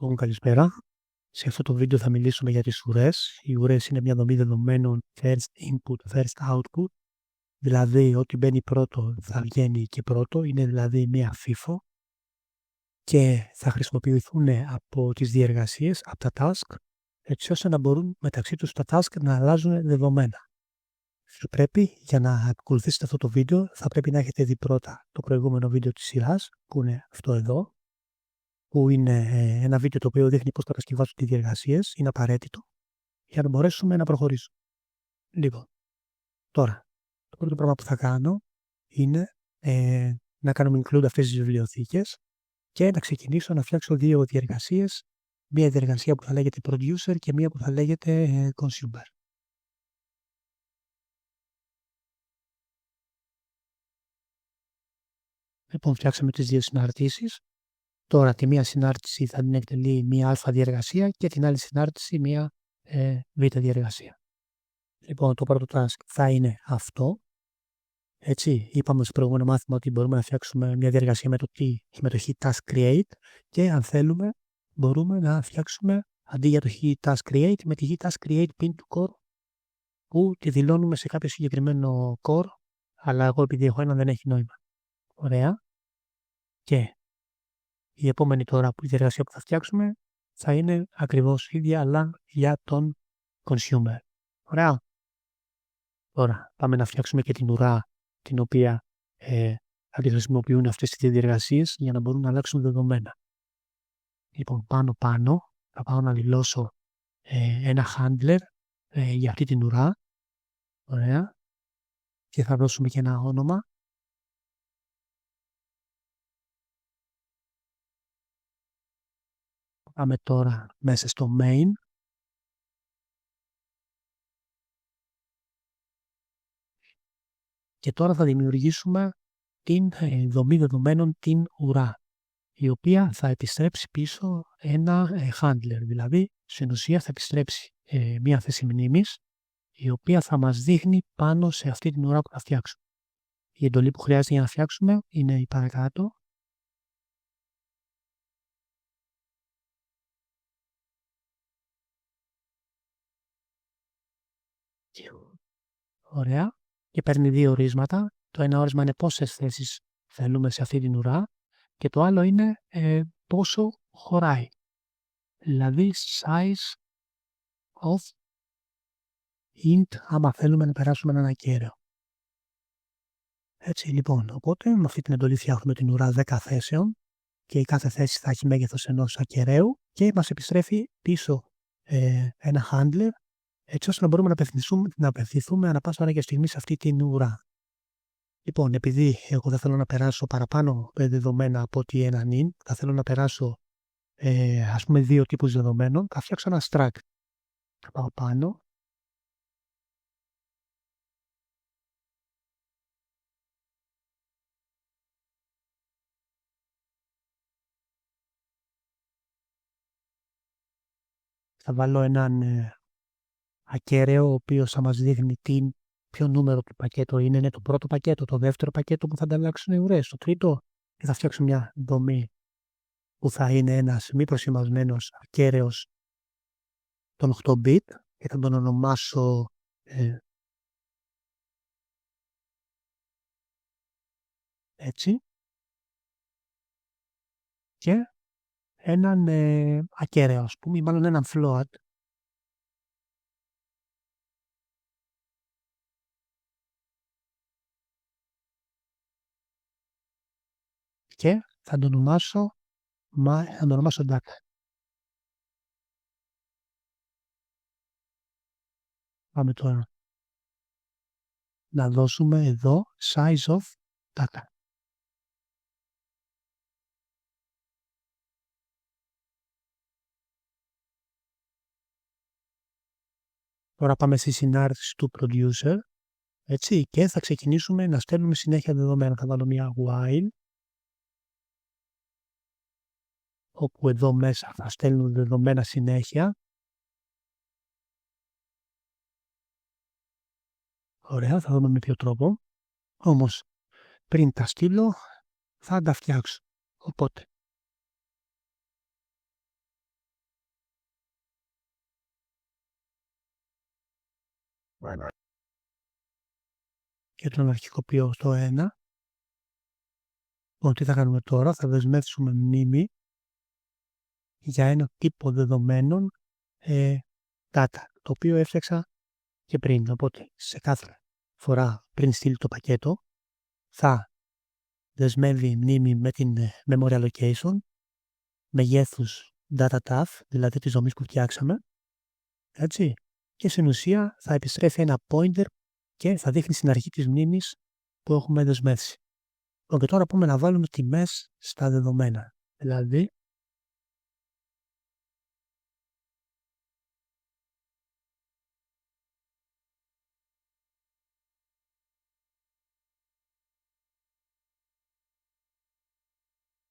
Λοιπόν, καλησπέρα. Σε αυτό το βίντεο θα μιλήσουμε για τις ουρές. Οι ουρές είναι μια δομή δεδομένων first input, first output. Δηλαδή, ό,τι μπαίνει πρώτο θα βγαίνει και πρώτο. Είναι δηλαδή μια FIFO. Και θα χρησιμοποιηθούν από τις διεργασίες, από τα task, έτσι ώστε να μπορούν μεταξύ τους τα task να αλλάζουν δεδομένα. Για να ακολουθήσετε αυτό το βίντεο, θα πρέπει να έχετε δει πρώτα το προηγούμενο βίντεο της σειράς, που είναι αυτό εδώ, που είναι ένα βίντεο το οποίο δείχνει πώς κατασκευάζουν τις διεργασίες, είναι απαραίτητο, για να μπορέσουμε να προχωρήσουμε. Λοιπόν, τώρα, το πρώτο πράγμα που θα κάνω είναι να κάνουμε include αυτές τις βιβλιοθήκες και να ξεκινήσω να φτιάξω δύο διεργασίες, μία διεργασία που θα λέγεται producer και μία που θα λέγεται consumer. Λοιπόν, φτιάξαμε τις δύο συναρτήσεις. Τώρα τη μία συνάρτηση θα την εκτελεί μία α διεργασία και την άλλη συνάρτηση μία β διεργασία. Λοιπόν, το πρώτο task θα είναι αυτό. Έτσι, είπαμε στο προηγούμενο μάθημα ότι μπορούμε να φτιάξουμε μια διεργασία με το hit task create και αν θέλουμε μπορούμε να φτιάξουμε αντί για το hit task create με τη hit task create pin to core που τη δηλώνουμε σε κάποιο συγκεκριμένο core, αλλά εγώ επειδή έχω ένα δεν έχει νόημα. Ωραία. Και η επόμενη τώρα που η διεργασία που θα φτιάξουμε θα είναι ακριβώς ίδια, αλλά για τον consumer. Ωραία. Τώρα πάμε να φτιάξουμε και την ουρά την οποία θα τη χρησιμοποιούν αυτές τις διεργασίες για να μπορούν να αλλάξουν δεδομένα. Λοιπόν, πάνω θα πάω να δηλώσω ένα handler για αυτή την ουρά. Ωραία. Και θα δώσουμε και ένα όνομα. Πάμε τώρα μέσα στο main. Και τώρα θα δημιουργήσουμε την δομή δεδομένων την ουρά, η οποία θα επιστρέψει πίσω ένα handler. Δηλαδή, στην ουσία θα επιστρέψει μια θέση μνήμης, η οποία θα μας δείχνει πάνω σε αυτή την ουρά που θα φτιάξουμε. Η εντολή που χρειάζεται για να φτιάξουμε είναι η παρακάτω. Ωραία. Και παίρνει δύο ορίσματα. Το ένα όρισμα είναι πόσες θέσεις θέλουμε σε αυτή την ουρά και το άλλο είναι πόσο χωράει. Δηλαδή size of int άμα θέλουμε να περάσουμε έναν ακέραιο. Έτσι λοιπόν, οπότε με αυτή την εντολή φτιάχνουμε την ουρά 10 θέσεων και η κάθε θέση θα έχει μέγεθος ενός ακεραίου και μας επιστρέφει πίσω ένα handler έτσι ώστε να μπορούμε να απευθυνθούμε ανά πάσα ώρα και στιγμή σε αυτή την ουρά. Λοιπόν, επειδή εγώ δεν θέλω να περάσω παραπάνω δεδομένα από ότι έναν int, θα θέλω να περάσω ας πούμε δύο τύπους δεδομένων, θα φτιάξω ένα struct. Θα πάω πάνω. Θα βάλω έναν ακέραιο ο οποίος θα μας δείχνει ποιο νούμερο του πακέτου είναι το πρώτο πακέτο, το δεύτερο πακέτο που θα ανταλλάξουν οι ουρές, το τρίτο, και θα φτιάξω μια δομή που θα είναι ένας μη προσημασμένος ακέραιος των 8-bit και θα τον ονομάσω έτσι και έναν ακέραιο, ας πούμε, ή μάλλον έναν float και θα τον ονομάσω data. Πάμε τώρα να δώσουμε εδώ size of data. Τώρα πάμε στη συνάρτηση του producer, έτσι, και θα ξεκινήσουμε να στέλνουμε συνέχεια δεδομένα. Θα βάλω μια while, όπου εδώ μέσα θα στέλνουν δεδομένα συνέχεια. Ωραία, θα δούμε με ποιο τρόπο. Όμως, πριν τα στείλω, θα τα φτιάξω. Οπότε, και τον αρχικοποιώ στο 1. Λοιπόν, τι θα κάνουμε τώρα, θα δεσμεύσουμε μνήμη για ένα τύπο δεδομένων data, το οποίο έφτιαξα και πριν. Οπότε, σε κάθε φορά πριν στείλει το πακέτο, θα δεσμεύει μνήμη με την memory allocation, μεγέθους data taf, δηλαδή της δομής που φτιάξαμε, έτσι, και στην ουσία θα επιστρέφει ένα pointer και θα δείχνει στην αρχή της μνήμης που έχουμε δεσμεύσει. Και τώρα πούμε να βάλουμε τιμές στα δεδομένα. Δηλαδή,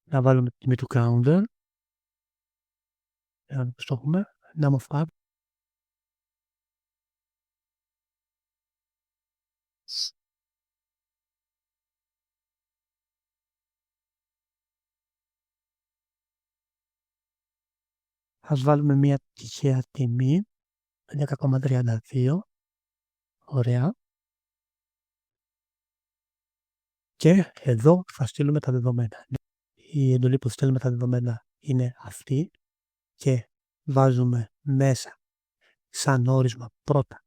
να βάλουμε τη τιμή του counter, να το έχουμε, num of app, ας βάλουμε μια τυχαία τιμή, 10,32, ωραία. Και εδώ θα στείλουμε τα δεδομένα. Η εντολή που στέλνουμε τα δεδομένα είναι αυτή και βάζουμε μέσα σαν όρισμα πρώτα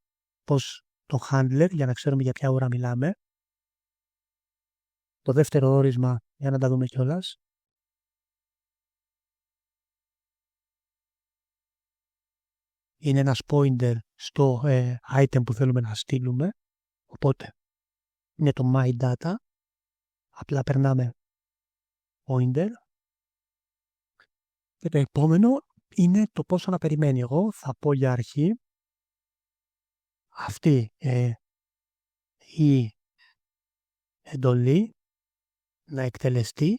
πως το handler για να ξέρουμε για ποια ώρα μιλάμε. Το δεύτερο όρισμα, για να τα δούμε κιόλας, είναι ένας pointer στο item που θέλουμε να στείλουμε. Οπότε είναι το my data. Απλά περνάμε pointer. Και το επόμενο είναι το πόσο να περιμένει. Εγώ θα πω για αρχή αυτή η εντολή να εκτελεστεί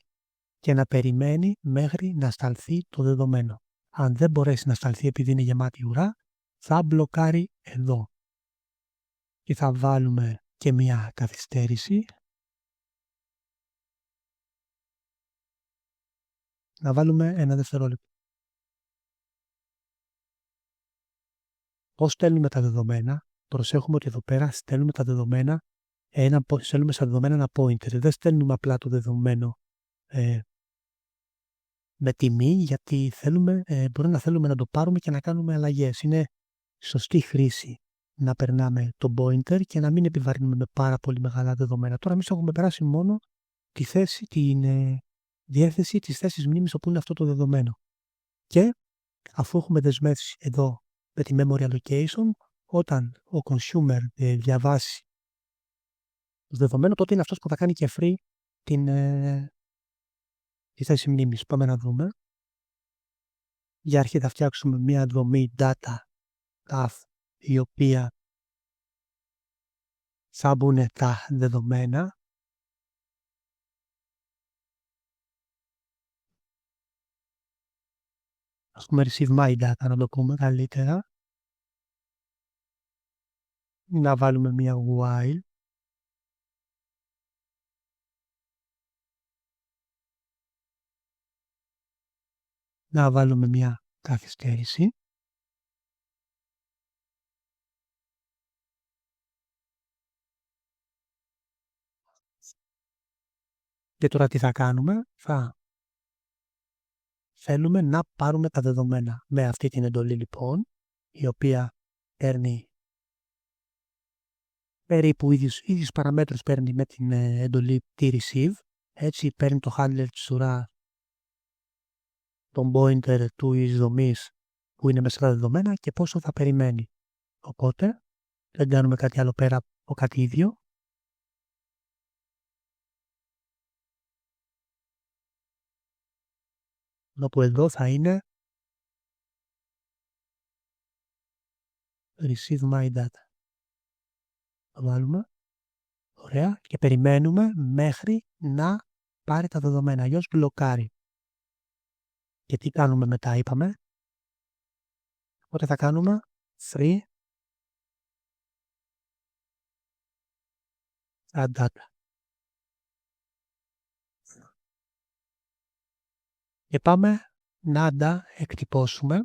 και να περιμένει μέχρι να σταλθεί το δεδομένο. Αν δεν μπορέσει να σταλθεί επειδή είναι γεμάτη ουρά, θα μπλοκάρει εδώ. Και θα βάλουμε και μια καθυστέρηση. Να βάλουμε 1 δευτερόλεπτο. Πώς στέλνουμε τα δεδομένα? Προσέχουμε ότι εδώ πέρα στέλνουμε τα δεδομένα, στέλνουμε στα δεδομένα ένα pointer. Δεν στέλνουμε απλά το δεδομένο με τιμή, γιατί μπορεί να θέλουμε να το πάρουμε και να κάνουμε αλλαγές. Είναι σωστή χρήση να περνάμε το pointer και να μην επιβαρύνουμε με πάρα πολύ μεγάλα δεδομένα. Τώρα εμείς έχουμε περάσει μόνο τη διεύθυνση της θέσης μνήμης όπου είναι αυτό το δεδομένο. Και αφού έχουμε δεσμεύσει εδώ με τη memory allocation, όταν ο consumer διαβάσει το δεδομένο, τότε είναι αυτός που θα κάνει και free τη θέση μνήμης. Πάμε να δούμε. Για αρχή θα φτιάξουμε μια δομή data taf, η οποία θα μπουν τα δεδομένα. Ας πούμε receive my data, να το πούμε καλύτερα. Να βάλουμε μια while. Να βάλουμε μια καθυστέρηση. Και τώρα τι θα κάνουμε? Θέλουμε να πάρουμε τα δεδομένα με αυτή την εντολή λοιπόν, η οποία παίρνει περίπου ίδιους παραμέτρους παίρνει με την εντολή t-receive. Έτσι παίρνει το handler της ουρά, τον pointer του δομής που είναι μέσα στα δεδομένα και πόσο θα περιμένει. Οπότε δεν κάνουμε κάτι άλλο πέρα από κάτι ίδιο. Όπου εδώ θα είναι receive my data. Θα βάλουμε. Ωραία. Και περιμένουμε μέχρι να πάρει τα δεδομένα. Αλλιώς μπλοκάρει. Και τι κάνουμε μετά, είπαμε? Οπότε θα κάνουμε free data. Και πάμε να τα εκτυπώσουμε.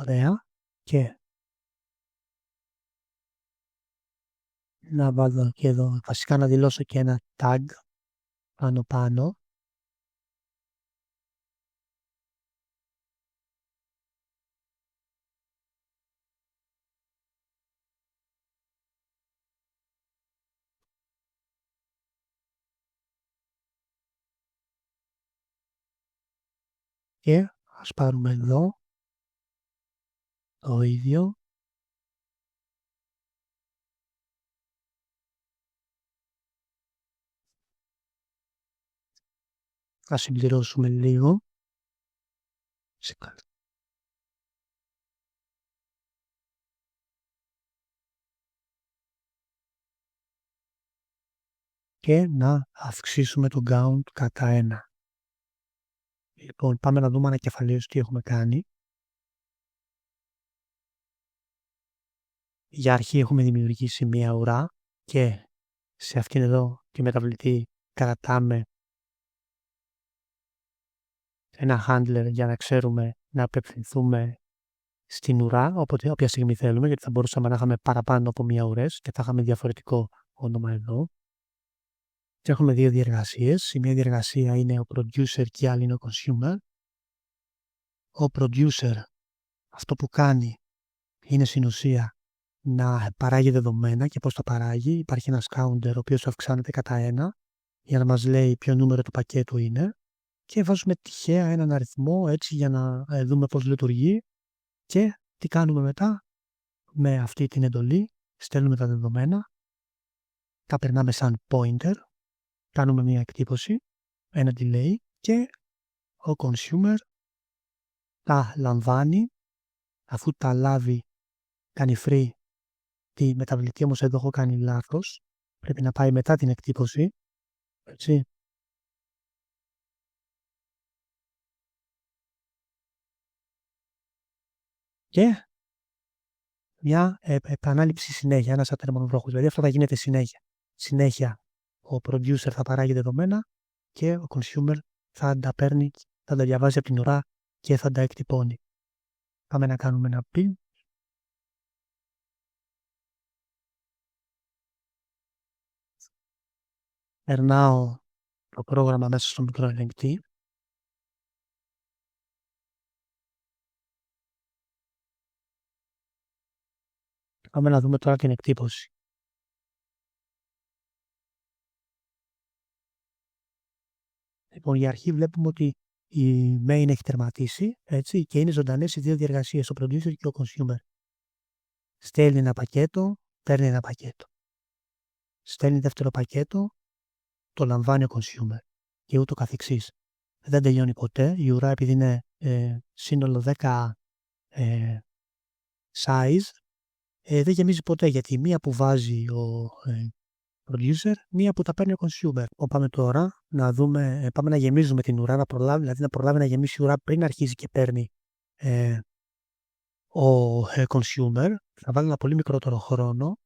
Ωραία. Και να βάλω και εδώ, βασικά να δηλώσω και ένα tag πάνω. Και ας πάρουμε εδώ το ίδιο. Ας συμπληρώσουμε λίγο. Και να αυξήσουμε το count κατά 1. Λοιπόν, πάμε να δούμε ανακεφαλαίως τι έχουμε κάνει. Για αρχή έχουμε δημιουργήσει μία ουρά και σε αυτήν εδώ τη μεταβλητή κρατάμε ένα handler για να ξέρουμε να απευθυνθούμε στην ουρά όποια στιγμή θέλουμε, γιατί θα μπορούσαμε να είχαμε παραπάνω από μία ουρές και θα είχαμε διαφορετικό όνομα εδώ. Και έχουμε δύο διεργασίες. Η μία διεργασία είναι ο producer και η άλλη είναι ο consumer. Ο producer αυτό που κάνει είναι στην ουσία να παράγει δεδομένα. Και πώς τα παράγει? Υπάρχει ένας counter ο οποίος αυξάνεται κατά 1 για να μας λέει ποιο νούμερο του πακέτου είναι και βάζουμε τυχαία έναν αριθμό έτσι για να δούμε πώς λειτουργεί. Και τι κάνουμε μετά? Με αυτή την εντολή στέλνουμε τα δεδομένα, τα περνάμε σαν pointer, κάνουμε μια εκτύπωση, ένα delay και ο consumer τα λαμβάνει. Αφού τα λάβει κάνει free τη μεταβλητή, όμως εδώ έχω κάνει λάθος, πρέπει να πάει μετά την εκτύπωση, έτσι. Και μια επανάληψη συνέχεια, ένας ατερμονοβρόχος, δηλαδή αυτό θα γίνεται συνέχεια. Συνέχεια ο producer θα παράγει δεδομένα και ο consumer θα τα παίρνει, θα τα διαβάζει από την ουρά και θα τα εκτυπώνει. Πάμε να κάνουμε ένα pin. Περνάω το πρόγραμμα μέσα στο μικροελεγκτή. Πάμε να δούμε τώρα την εκτύπωση. Λοιπόν, για αρχή βλέπουμε ότι η main έχει τερματίσει, έτσι, και είναι ζωντανές οι δύο διεργασίες, ο producer και ο consumer. Στέλνει ένα πακέτο, παίρνει ένα πακέτο. Στέλνει δεύτερο πακέτο, το λαμβάνει ο consumer και ούτω καθεξής. Δεν τελειώνει ποτέ. Η ουρά, επειδή είναι σύνολο 10 size, δεν γεμίζει ποτέ, γιατί μία που βάζει ο producer, μία που τα παίρνει ο consumer. Πάμε τώρα να δούμε, πάμε να γεμίζουμε την ουρά, δηλαδή να προλάβει να γεμίσει η ουρά πριν αρχίζει και παίρνει ο consumer. Θα βάλει ένα πολύ μικρότερο χρόνο.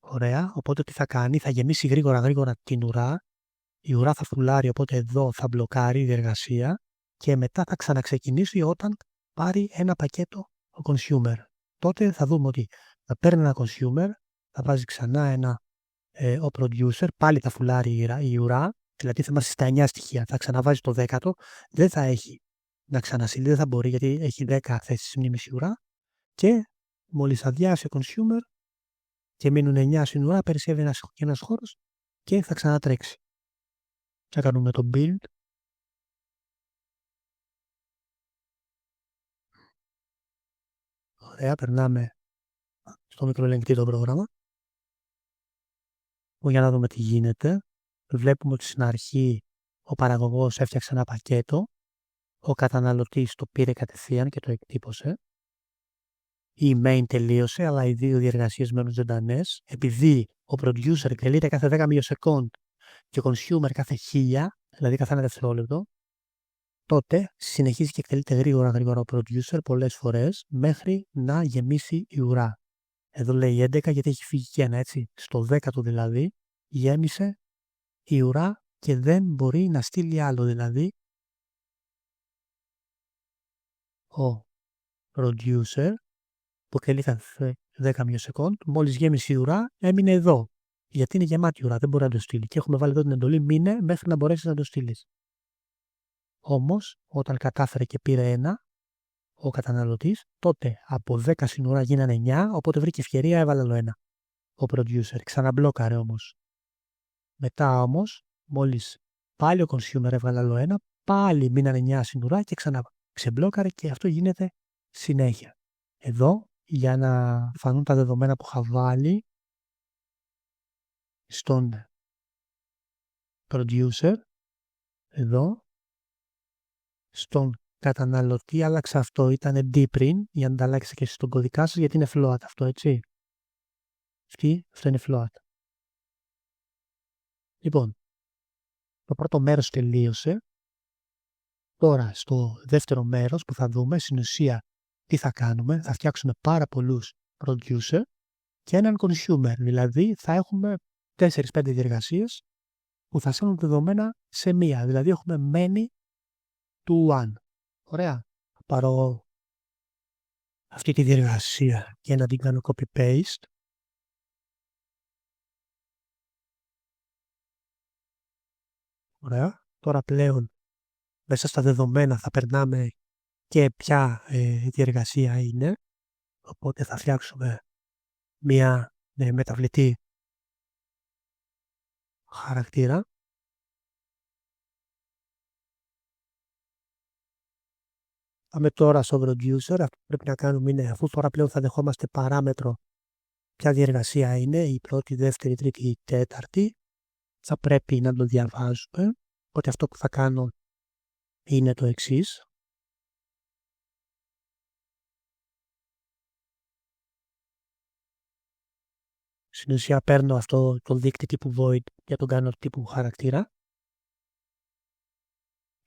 Ωραία, οπότε τι θα κάνει? Θα γεμίσει γρήγορα την ουρά. Η ουρά θα φουλάρει, οπότε εδώ θα μπλοκάρει η διεργασία και μετά θα ξαναξεκινήσει όταν πάρει ένα πακέτο ο consumer. Τότε θα δούμε ότι θα παίρνει ένα consumer, θα βάζει ξανά ένα ο producer, πάλι θα φουλάρει η ουρά, δηλαδή θα είμαστε στα 9 στοιχεία, θα ξαναβάζει το 10ο, δεν θα έχει να ξανασύλλει, δεν θα μπορεί γιατί έχει 10 θέσεις μνήμης η ουρά και μόλις αδειάσει ο consumer και μείνουν 9 στην ουρά, περισσεύει ένας χώρος και θα ξανατρέξει. Θα κάνουμε το build. Ωραία, περνάμε στο μικροελεγκτή το πρόγραμμα. Για να δούμε τι γίνεται. Βλέπουμε ότι στην αρχή ο παραγωγός έφτιαξε ένα πακέτο, ο καταναλωτής το πήρε κατευθείαν και το εκτύπωσε. Η main τελείωσε, αλλά οι δύο διεργασίες μένουν ζωντανές. Επειδή ο producer εκτελείται κάθε 10 μιλιοσεκόντ και ο consumer κάθε 1000, δηλαδή κάθε ένα δευτερόλεπτο, τότε συνεχίζει και εκτελείται γρήγορα ο producer πολλές φορές μέχρι να γεμίσει η ουρά. Εδώ λέει 11 γιατί έχει φύγει και ένα, έτσι. Στο 10ο δηλαδή γέμισε η ουρά και δεν μπορεί να στείλει άλλο, δηλαδή ο producer που εκτελεί 10 μισοσεκόντ, μόλις γέμισε η ουρά, έμεινε εδώ. Γιατί είναι γεμάτη η ουρά, δεν μπορεί να το στείλει. Και έχουμε βάλει εδώ την εντολή μείνε μέχρι να μπορέσει να το στείλει. Όμως, όταν κατάφερε και πήρε ένα, ο καταναλωτής, τότε από 10 στην ουρά γίνανε 9, οπότε βρήκε ευκαιρία, έβαλε άλλο ένα. Ο producer ξαναμπλόκαρε όμως. Μετά όμως, μόλις πάλι ο consumer έβαλε άλλο ένα, πάλι μείνανε 9 στην ουρά και ξαναξεμπλόκαρε και αυτό γίνεται συνέχεια. Εδώ, για να φανούν τα δεδομένα που είχα βάλει στον producer, εδώ, στον καταναλωτή άλλαξα αυτό, ήταν D πριν, για να τα αλλάξετε και στον κωδικά σας, γιατί είναι float αυτό, έτσι. Αυτό είναι float. Λοιπόν, το πρώτο μέρος τελείωσε. Τώρα, στο δεύτερο μέρος που θα δούμε, στην ουσία, τι θα κάνουμε. Θα φτιάξουμε πάρα πολλούς producer και έναν consumer. Δηλαδή, θα έχουμε 4-5 διεργασίες που θα στέλνουν δεδομένα σε μία. Δηλαδή, έχουμε many to one. Ωραία. Θα πάρω αυτή τη διεργασία και να την κάνω copy-paste. Ωραία. Τώρα πλέον μέσα στα δεδομένα θα περνάμε και ποια διεργασία είναι. Οπότε θα φτιάξουμε μία μεταβλητή χαρακτήρα. Πάμε τώρα στο producer. Αυτό που πρέπει να κάνουμε είναι, αφού τώρα πλέον θα δεχόμαστε παράμετρο ποια διεργασία είναι, η πρώτη, η δεύτερη, η τρίτη, η τέταρτη, θα πρέπει να το διαβάζουμε. Οπότε αυτό που θα κάνω είναι το εξής. Στην ουσία παίρνω αυτό το δείκτη τύπου void και τον κάνω τύπου χαρακτήρα.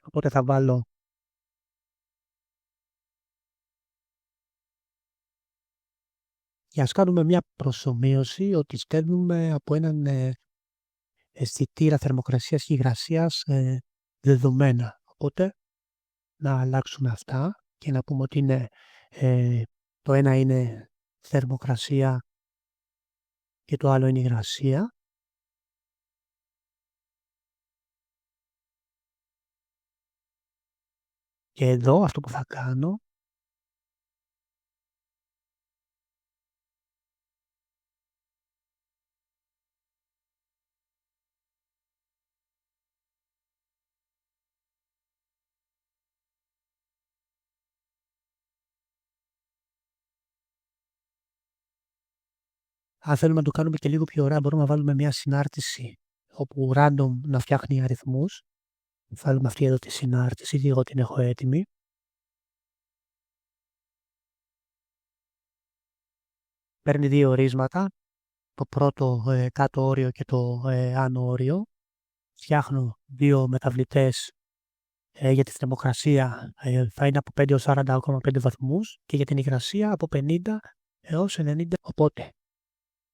Οπότε θα βάλω και ας κάνουμε μια προσομοίωση ότι στέλνουμε από έναν αισθητήρα θερμοκρασίας και υγρασίας δεδομένα. Οπότε να αλλάξουμε αυτά και να πούμε ότι είναι, το ένα είναι θερμοκρασία και το άλλο είναι υγρασία. Και εδώ αυτό που θα κάνω αν θέλουμε να το κάνουμε και λίγο πιο ωραία, μπορούμε να βάλουμε μια συνάρτηση όπου random να φτιάχνει αριθμούς. Βάλουμε αυτή εδώ τη συνάρτηση, εγώ την έχω έτοιμη. Παίρνει δύο ορίσματα, το πρώτο κάτω όριο και το άνω όριο. Φτιάχνω δύο μεταβλητές για τη θερμοκρασία, θα είναι από 5 έως 40,5 βαθμούς και για την υγρασία από 50 έως 90. Οπότε,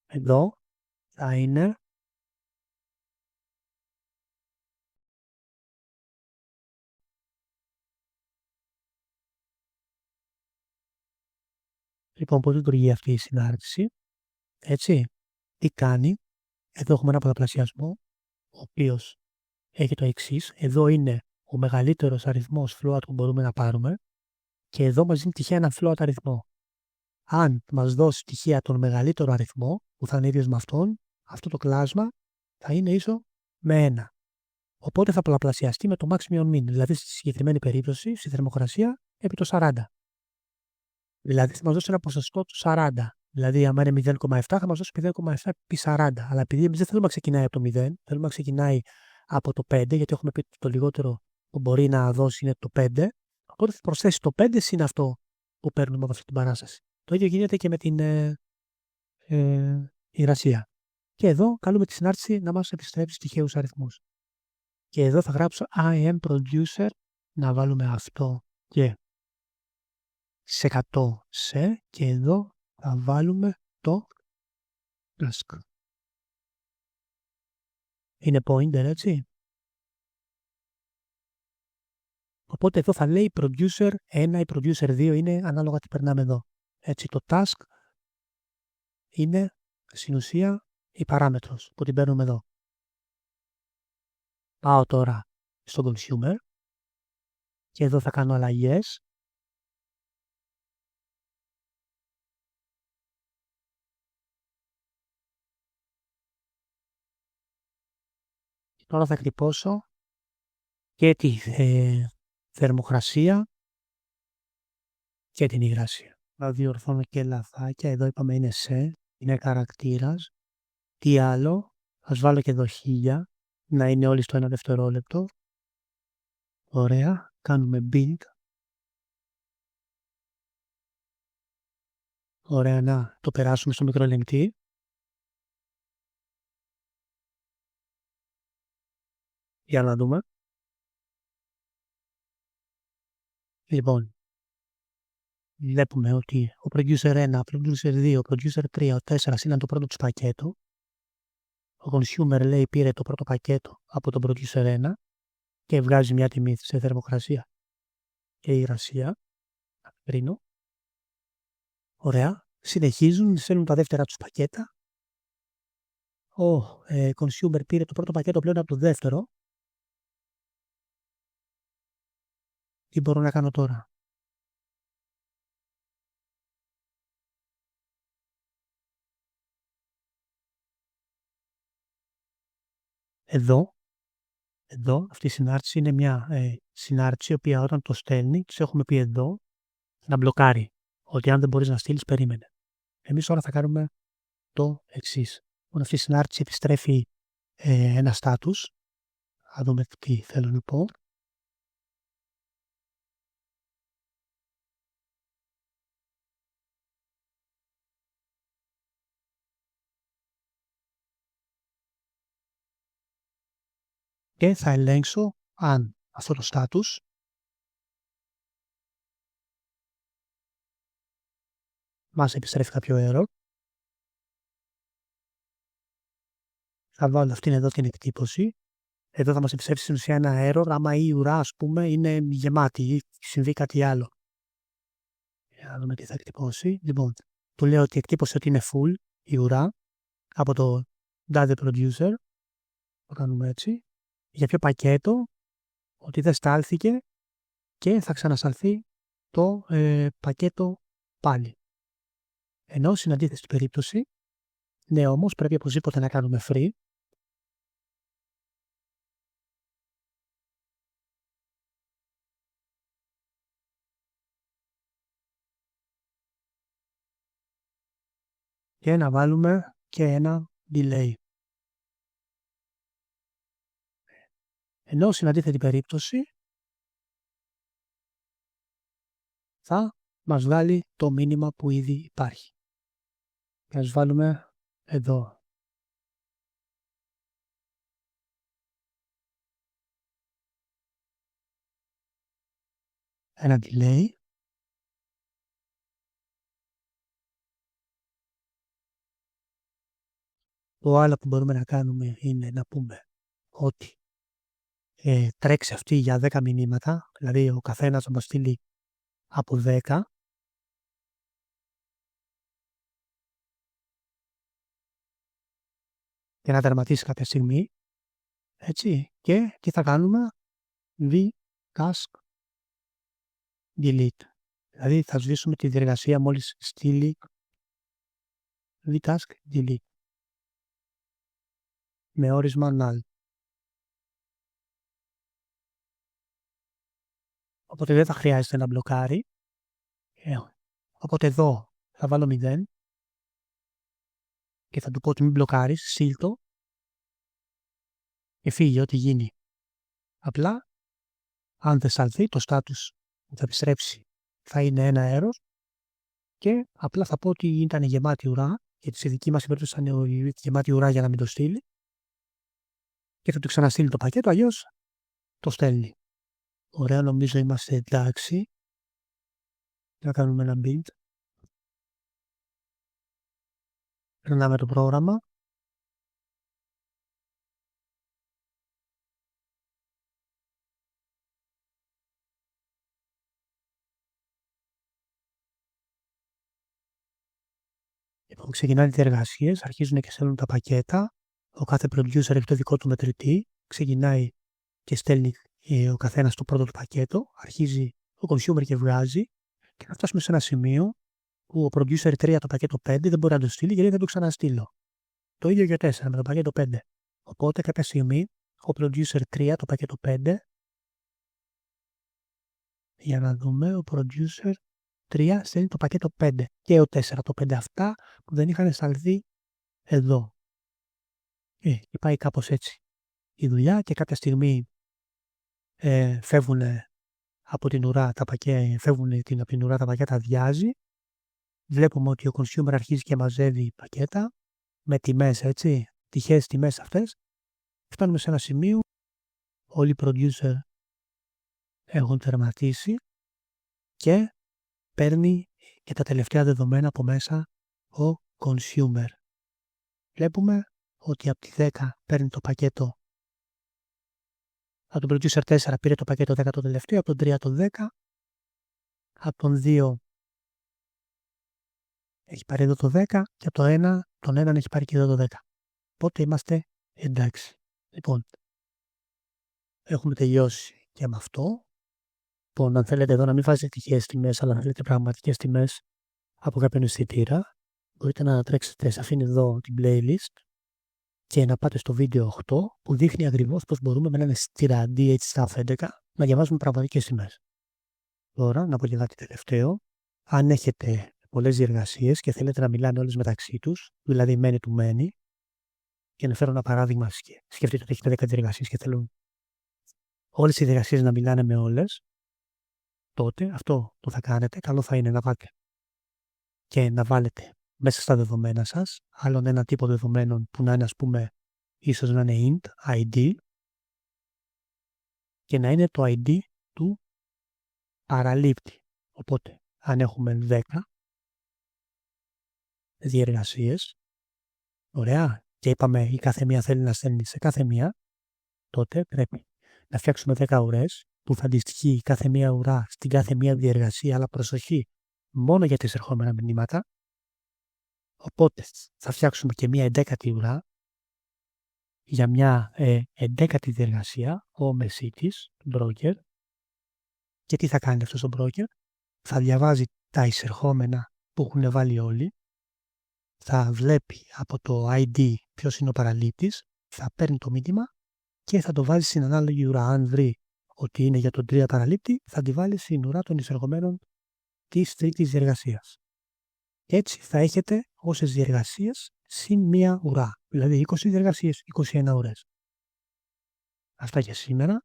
εδώ θα είναι λοιπόν πώς λειτουργεί αυτή η συνάρτηση. Έτσι, τι κάνει. Εδώ έχουμε ένα πολλαπλασιασμό, ο οποίος έχει το εξής. Εδώ είναι ο μεγαλύτερος αριθμός float που μπορούμε να πάρουμε και εδώ μας δίνει τυχαία ένα float αριθμό. Αν μας δώσει τυχαία τον μεγαλύτερο αριθμό που θα είναι ίδιος με αυτόν, αυτό το κλάσμα θα είναι ίσο με 1. Οπότε θα πολλαπλασιαστεί με το max min, δηλαδή στη συγκεκριμένη περίπτωση, στη θερμοκρασία επί το 40. Δηλαδή θα μας δώσει ένα ποσοστό του 40. Δηλαδή, άμα είναι 0,7, θα μας δώσει 0,7 επί 40. Αλλά επειδή εμείς δεν θέλουμε να ξεκινάει από το 0, θέλουμε να ξεκινάει από το 5, γιατί έχουμε πει ότι το λιγότερο που μπορεί να δώσει είναι το 5, οπότε θα προσθέσει το 5 συν αυτό που παίρνουμε από αυτή την παράσταση. Το ίδιο γίνεται και με την υγρασία. Και εδώ καλούμε τη συνάρτηση να μας επιστρέψει τυχαίους αριθμούς. Και εδώ θα γράψω I am producer, να βάλουμε αυτό και σε 100 σε και εδώ θα βάλουμε το task. Είναι pointer, έτσι. Οπότε εδώ θα λέει producer 1 ή producer 2 είναι ανάλογα τι περνάμε εδώ. Έτσι το task είναι στην ουσία η παράμετρος που την παίρνουμε εδώ. Πάω τώρα στο consumer και εδώ θα κάνω αλλαγές. Και τώρα θα εκτυπώσω και τη θερμοκρασία και την υγρασία. Θα διορθώνω και λαθάκια. Εδώ είπαμε είναι είναι χαρακτήρας. Τι άλλο, ας βάλω και εδώ 1000, να είναι όλοι στο 1 δευτερόλεπτο. Ωραία, κάνουμε build. Ωραία, να το περάσουμε στο μικροελεγκτή. Για να δούμε. Λοιπόν, βλέπουμε ότι ο producer 1, ο producer 2, ο producer 3, ο 4 είναι το πρώτο του πακέτο. Ο consumer λέει πήρε το πρώτο πακέτο από τον producer 1 και βγάζει μια τιμή σε θερμοκρασία και υγρασία. Κρίνω. Ωραία. Συνεχίζουν, στέλνουν τα δεύτερα τους πακέτα. Ο consumer πήρε το πρώτο πακέτο πλέον από το δεύτερο. Τι μπορώ να κάνω τώρα? Εδώ, αυτή η συνάρτηση είναι μια συνάρτηση η οποία όταν το στέλνει, τους έχουμε πει εδώ, να μπλοκάρει. Ότι αν δεν μπορείς να στείλεις, περίμενε. Εμείς τώρα θα κάνουμε το εξής. Αυτή η συνάρτηση επιστρέφει ένα status. Θα δούμε τι θέλω να πω. Και θα ελέγξω αν αυτό το status μας επιστρέφει κάποιο error. Θα βάλω αυτήν εδώ την εκτύπωση. Εδώ θα μας επιστρέψει στην ουσία ένα error άμα η ουρά, ας πούμε, είναι γεμάτη ή συμβεί κάτι άλλο. Για να δούμε τι θα εκτυπώσει. Λοιπόν, του λέω ότι εκτύπωσε ότι είναι full η ουρά από το data producer. Το κάνουμε έτσι. Για ποιο πακέτο, ότι δεν στάλθηκε και θα ξανασταλθεί το πακέτο πάλι. Ενώ στην αντίθετη περίπτωση, ναι, όμως πρέπει οπωσδήποτε να κάνουμε free. Και να βάλουμε και ένα delay. Ενώ στην αντίθετη περίπτωση θα μας βγάλει το μήνυμα που ήδη υπάρχει. Και ας βάλουμε εδώ. Ένα delay. Το άλλο που μπορούμε να κάνουμε είναι να πούμε ότι τρέξει αυτή για 10 μηνύματα, δηλαδή ο καθένας θα μας στείλει από 10. Και να τερματίσει κάποια στιγμή. Έτσι. Και τι θα κάνουμε? V-task delete. Δηλαδή θα σβήσουμε τη διεργασία μόλις στείλει V-task delete. Με όρισμα null. Οπότε δεν θα χρειάζεται να μπλοκάρει. Οπότε εδώ θα βάλω 0 και θα του πω ότι μην μπλοκάρεις, σύλτο και φύγει ό,τι γίνει. Απλά, αν δεν σταλθεί, το status που θα επιστρέψει θα είναι ένα error και απλά θα πω ότι ήταν γεμάτη ουρά, γιατί στη δική μας περίπτωση ήταν γεμάτη ουρά για να μην το στείλει και θα του ξαναστείλει το πακέτο, αλλιώς το στέλνει. Ωραία, νομίζω είμαστε εντάξει. Να κάνουμε ένα build. Περνάμε το πρόγραμμα. Λοιπόν, ξεκινάνε οι διεργασίες, αρχίζουν και στέλνουν τα πακέτα. Ο κάθε producer έχει το δικό του μετρητή. Ξεκινάει και στέλνει ο καθένας το πρώτο του πακέτο. Αρχίζει ο consumer και βγάζει. Και θα φτάσουμε σε ένα σημείο που ο producer 3 το πακέτο 5 δεν μπορεί να το στείλει γιατί δεν το ξαναστείλω. Το ίδιο και 4 με το πακέτο 5. Οπότε κάποια στιγμή ο producer 3 το πακέτο 5. Για να δούμε, ο producer 3 στέλνει το πακέτο 5 και ο 4 το 5 αυτά που δεν είχαν σταλθεί εδώ. Και πάει κάπως έτσι η δουλειά και κάποια στιγμή φεύγουν από την ουρά τα πακέτα, αδειάζει. Βλέπουμε ότι ο consumer αρχίζει και μαζεύει πακέτα με τιμές, έτσι, τυχαίες τιμές αυτές. Φτάνουμε σε ένα σημείο, όλοι οι producer έχουν τερματίσει και παίρνει και τα τελευταία δεδομένα από μέσα ο consumer. Βλέπουμε ότι από τη 10 παίρνει το πακέτο, από τον producer 4 πήρε το πακέτο 10 το τελευταίο, από τον 3 το 10, από τον 2 έχει πάρει εδώ το 10 και από τον 1 έχει πάρει και εδώ το 10. Οπότε είμαστε εντάξει. Λοιπόν, έχουμε τελειώσει και με αυτό. Λοιπόν, αν θέλετε εδώ να μην βάζετε τυχαίες τιμές, αλλά να θέλετε πραγματικές τιμές από κάποιον αισθητήρα, μπορείτε να τρέξετε σε αυτήν εδώ την playlist και να πάτε στο βίντεο 8 που δείχνει ακριβώς πώς μπορούμε με έναν αισθητήρα DH11 να διαβάζουμε πραγματικές τιμές. Τώρα, να πω και κάτι τελευταίο. Αν έχετε πολλές διεργασίες και θέλετε να μιλάνε όλες μεταξύ τους, δηλαδή many to many, και να φέρω ένα παράδειγμα, σκεφτείτε ότι έχετε 10 διεργασίες και θέλουν όλες οι διεργασίες να μιλάνε με όλες, τότε αυτό που θα κάνετε, καλό θα είναι να πάτε και να βάλετε μέσα στα δεδομένα σας άλλον ένα τύπο δεδομένων που να είναι, ας πούμε, ίσως να είναι int, ID, και να είναι το ID του παραλήπτη. Οπότε, αν έχουμε 10 διεργασίες, ωραία, και είπαμε η κάθε μία θέλει να στέλνει σε κάθε μία, τότε πρέπει να φτιάξουμε 10 ουρές που θα αντιστοιχεί η κάθε μία ουρά στην κάθε μία διεργασία, αλλά προσοχή μόνο για τις ερχόμενα μηνύματα. Οπότε θα φτιάξουμε και μία 11η ουρά για μια 11η διεργασία, ο μεσίτης, broker. Και τι θα κάνει αυτός ο broker? Θα διαβάζει τα εισερχόμενα που έχουν βάλει όλοι, θα βλέπει από το ID ποιος είναι ο παραλήπτης, θα παίρνει το μήνυμα και θα το βάζει στην ανάλογη ουρά. Αν βρει ότι είναι για τον 3 παραλήπτη, θα τη βάλει στην ουρά των εισερχομένων της τρίτης διεργασίας. Έτσι θα έχετε όσες διεργασίες συν μία ουρά. Δηλαδή 20 διεργασίες, 21 ώρες. Αυτά για σήμερα.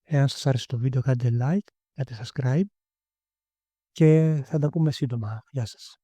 Εάν σας άρεσε το βίντεο, κάντε like, κάντε subscribe και θα τα πούμε σύντομα. Γεια σας.